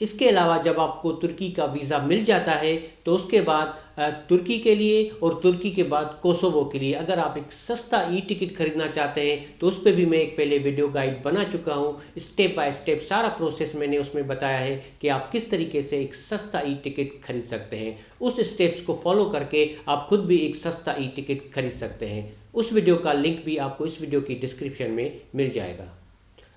اس کے علاوہ جب آپ کو ترکی کا ویزا مل جاتا ہے تو اس کے بعد ترکی کے لیے اور ترکی کے بعد کوسوو کے لیے اگر آپ ایک سستا ای ٹکٹ خریدنا چاہتے ہیں تو اس پہ بھی میں ایک پہلے ویڈیو گائیڈ بنا چکا ہوں. اسٹیپ بائی اسٹیپ سارا پروسیس میں نے اس میں بتایا ہے کہ آپ کس طریقے سے ایک سستا ای ٹکٹ خرید سکتے ہیں. اس اسٹیپس کو فالو کر کے آپ خود بھی ایک سستا ای ٹکٹ خرید سکتے ہیں. اس ویڈیو کا لنک بھی آپ کو اس ویڈیو کی ڈسکرپشن میں مل جائے گا.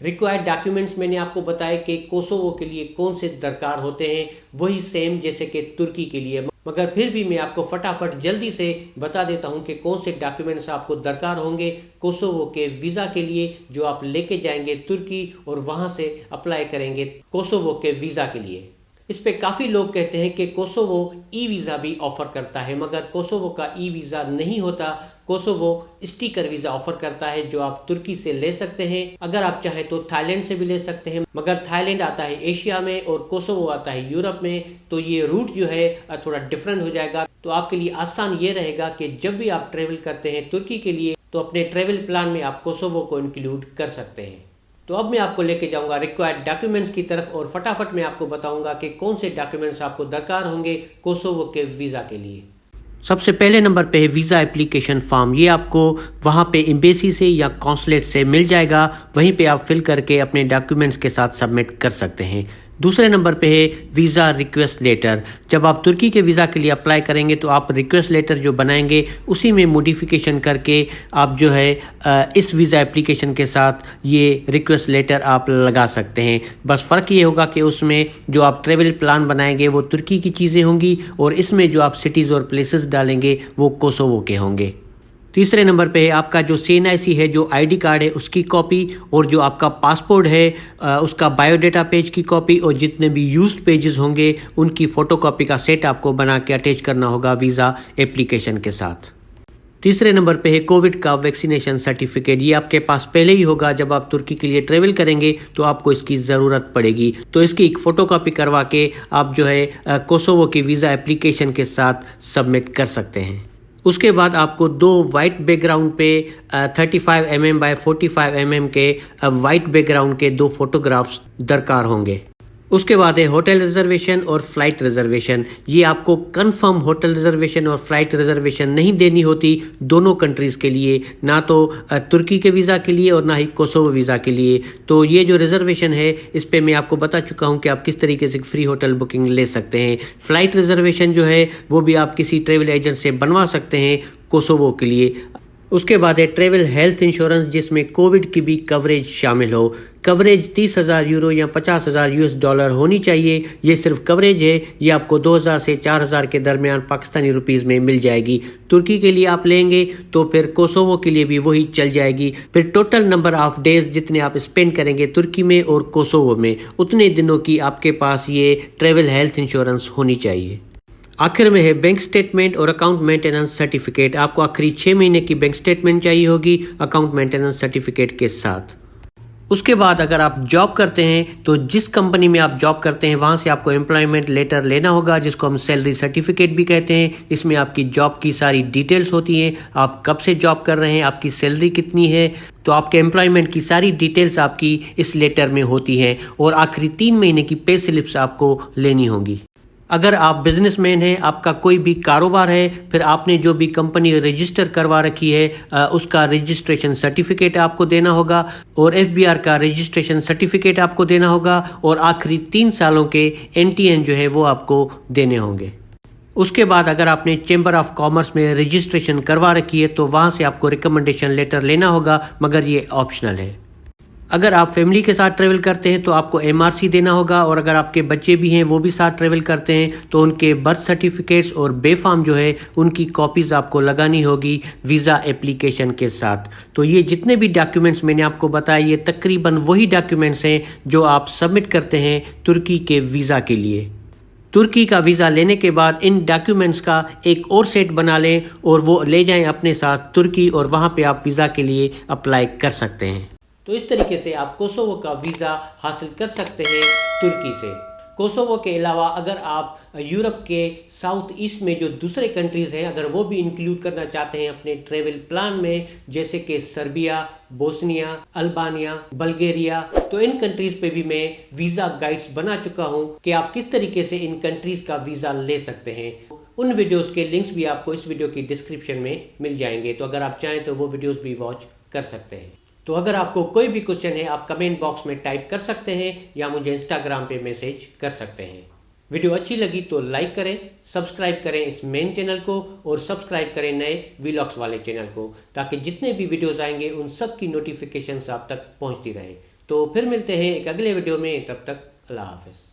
ریکوائرڈ ڈاکیومنٹس میں نے آپ کو بتایا کہ کوسوو کے لیے کون سے درکار ہوتے ہیں، وہی سیم جیسے کہ ترکی کے لیے، مگر پھر بھی میں آپ کو فٹافٹ جلدی سے بتا دیتا ہوں کہ کون سے ڈاکیومنٹس آپ کو درکار ہوں گے کوسوو کے ویزا کے لیے جو آپ لے کے جائیں گے ترکی اور وہاں سے اپلائی کریں گے کوسوو کے ویزا کے لیے. اس پہ کافی لوگ کہتے ہیں کہ کوسوو ای ویزا بھی آفر کرتا ہے، مگر کوسوو کا ای ویزا نہیں ہوتا. کوسوو اسٹیکر ویزا آفر کرتا ہے جو آپ ترکی سے لے سکتے ہیں. اگر آپ چاہیں تو تھائی لینڈ سے بھی لے سکتے ہیں، مگر تھائی لینڈ آتا ہے ایشیا میں اور کوسوو آتا ہے یورپ میں، تو یہ روٹ جو ہے تھوڑا ڈفرینٹ ہو جائے گا. تو آپ کے لیے آسان یہ رہے گا کہ جب بھی آپ ٹریول کرتے ہیں ترکی کے لیے تو اپنے ٹریول پلان میں آپ کوسوو کو انکلوڈ کر سکتے ہیں. تو اب میں آپ کو لے کے جاؤں گا ریکوائرڈ ڈاکیومنٹس کی طرف اور فٹافٹ میں آپ کو بتاؤں گا کہ کون سے ڈاکیومنٹس آپ کو درکار ہوں گے کوسوو کے ویزا کے لیے. سب سے پہلے نمبر پہ ہے ویزا اپلیکیشن فارم. یہ آپ کو وہاں پہ ایمبیسی سے یا کونسلیٹ سے مل جائے گا، وہیں پہ آپ فل کر کے اپنے ڈاکیومنٹس کے ساتھ سبمٹ کر سکتے ہیں. دوسرے نمبر پہ ہے ویزا ریکویسٹ لیٹر. جب آپ ترکی کے ویزا کے لیے اپلائی کریں گے تو آپ ریکویسٹ لیٹر جو بنائیں گے اسی میں موڈیفیکیشن کر کے آپ جو ہے اس ویزا اپلیکیشن کے ساتھ یہ ریکویسٹ لیٹر آپ لگا سکتے ہیں. بس فرق یہ ہوگا کہ اس میں جو آپ ٹریول پلان بنائیں گے وہ ترکی کی چیزیں ہوں گی اور اس میں جو آپ سٹیز اور پلیسز ڈالیں گے وہ کوسوو کے ہوں گے. تیسرے نمبر پہ ہے آپ کا جو CNIC ہے، جو آئی ڈی کارڈ ہے اس کی کاپی، اور جو آپ کا پاسپورٹ ہے اس کا بایو ڈیٹا پیج کی کاپی، اور جتنے بھی یوزڈ پیجز ہوں گے ان کی فوٹو کاپی کا سیٹ آپ کو بنا کے اٹیچ کرنا ہوگا ویزا اپلیکیشن کے ساتھ. تیسرے نمبر پہ ہے کووڈ کا ویکسینیشن سرٹیفکیٹ. یہ آپ کے پاس پہلے ہی ہوگا، جب آپ ترکی کے لیے ٹریول کریں گے تو آپ کو اس کی ضرورت پڑے گی، تو اس کی ایک فوٹو کاپی کروا کے آپ جو ہے کوسوو کی ویزا اپلیکیشن کے ساتھ سبمٹ کر سکتے ہیں. اس کے بعد آپ کو دو وائٹ بیک گراؤنڈ پہ 35 mm بائی 45 mm کے وائٹ بیک گراؤنڈ کے دو فوٹوگرافز درکار ہوں گے. اس کے بعد ہے ہوٹل ریزرویشن اور فلائٹ ریزرویشن. یہ آپ کو کنفرم ہوٹل ریزرویشن اور فلائٹ ریزرویشن نہیں دینی ہوتی دونوں کنٹریز کے لیے، نہ تو ترکی کے ویزا کے لیے اور نہ ہی کوسوو ویزا کے لیے. تو یہ جو ریزرویشن ہے اس پہ میں آپ کو بتا چکا ہوں کہ آپ کس طریقے سے فری ہوٹل بکنگ لے سکتے ہیں. فلائٹ ریزرویشن جو ہے وہ بھی آپ کسی ٹریول ایجنٹ سے بنوا سکتے ہیں کوسوو کے لیے. اس کے بعد ہے ٹریول ہیلتھ انشورنس، جس میں کووڈ کی بھی کوریج شامل ہو. کوریج 30,000 یورو یا 50,000 $US ہونی چاہیے. یہ صرف کوریج ہے، یہ آپ کو 2,000 سے 4,000 کے درمیان پاکستانی روپیز میں مل جائے گی. ترکی کے لیے آپ لیں گے تو پھر کوسوو کے لیے بھی وہی چل جائے گی. پھر ٹوٹل نمبر آف ڈیز جتنے آپ اسپینڈ کریں گے ترکی میں اور کوسوو میں، اتنے دنوں کی آپ کے پاس یہ ٹریول ہیلتھ انشورنس ہونی چاہیے. آخر میں ہے بینک سٹیٹمنٹ اور اکاؤنٹ مینٹیننس سرٹیفکیٹ. آپ کو آخری 6 مہینے کی بینک سٹیٹمنٹ چاہیے ہوگی اکاؤنٹ مینٹیننس سرٹیفکیٹ کے ساتھ. اس کے بعد اگر آپ جاب کرتے ہیں تو جس کمپنی میں آپ جاب کرتے ہیں وہاں سے آپ کو امپلائمنٹ لیٹر لینا ہوگا، جس کو ہم سیلری سرٹیفکیٹ بھی کہتے ہیں. اس میں آپ کی جاب کی ساری ڈیٹیلز ہوتی ہیں، آپ کب سے جاب کر رہے ہیں، آپ کی سیلری کتنی ہے، تو آپ کے امپلائمنٹ کی ساری ڈیٹیلز آپ کی اس لیٹر میں ہوتی ہیں. اور آخری 3 مہینے کی پے سلپس آپ کو لینی ہوں گی. اگر آپ بزنس مین ہیں، آپ کا کوئی بھی کاروبار ہے، پھر آپ نے جو بھی کمپنی رجسٹر کروا رکھی ہے اس کا رجسٹریشن سرٹیفکیٹ آپ کو دینا ہوگا، اور FBR کا رجسٹریشن سرٹیفکیٹ آپ کو دینا ہوگا، اور آخری 3 سالوں کے NTN جو ہے وہ آپ کو دینے ہوں گے. اس کے بعد اگر آپ نے چیمبر آف کامرس میں رجسٹریشن کروا رکھی ہے تو وہاں سے آپ کو ریکمنڈیشن لیٹر لینا ہوگا، مگر یہ آپشنل ہے. اگر آپ فیملی کے ساتھ ٹریول کرتے ہیں تو آپ کو MRC دینا ہوگا، اور اگر آپ کے بچے بھی ہیں وہ بھی ساتھ ٹریول کرتے ہیں تو ان کے برتھ سرٹیفکیٹس اور بے فارم جو ہے ان کی کاپیز آپ کو لگانی ہوگی ویزا اپلیکیشن کے ساتھ. تو یہ جتنے بھی ڈاکیومنٹس میں نے آپ کو بتایا یہ تقریباً وہی ڈاکیومنٹس ہیں جو آپ سبمٹ کرتے ہیں ترکی کے ویزا کے لیے. ترکی کا ویزا لینے کے بعد ان ڈاکیومنٹس کا ایک اور سیٹ بنا لیں اور وہ لے جائیں اپنے ساتھ ترکی، اور وہاں پہ آپ ویزا کے لیے اپلائی کر سکتے ہیں. تو اس طریقے سے آپ کوسوو کا ویزا حاصل کر سکتے ہیں ترکی سے. کوسوو کے علاوہ اگر آپ یورپ کے ساؤتھ ایسٹ میں جو دوسرے کنٹریز ہیں اگر وہ بھی انکلوڈ کرنا چاہتے ہیں اپنے ٹریول پلان میں، جیسے کہ سربیا، بوسنیا، البانیا، بلگیریا، تو ان کنٹریز پہ بھی میں ویزا گائیڈز بنا چکا ہوں کہ آپ کس طریقے سے ان کنٹریز کا ویزا لے سکتے ہیں۔ ان ویڈیوز کے لنکس بھی آپ کو اس ویڈیو کی ڈسکرپشن میں مل جائیں گے، تو اگر آپ چاہیں تو وہ ویڈیوز بھی واچ کر سکتے ہیں۔ تو اگر آپ کو کوئی بھی کوشچن ہے آپ کمنٹ باکس میں ٹائپ کر سکتے ہیں یا مجھے انسٹاگرام پہ میسج کر سکتے ہیں۔ ویڈیو اچھی لگی تو لائک کریں، سبسکرائب کریں اس مین چینل کو، اور سبسکرائب کریں نئے ویلاگس والے چینل کو، تاکہ جتنے بھی ویڈیوز آئیں گے ان سب کی نوٹیفیکیشنز آپ تک پہنچتی رہے۔ تو پھر ملتے ہیں ایک اگلے ویڈیو میں، تب تک اللہ حافظ۔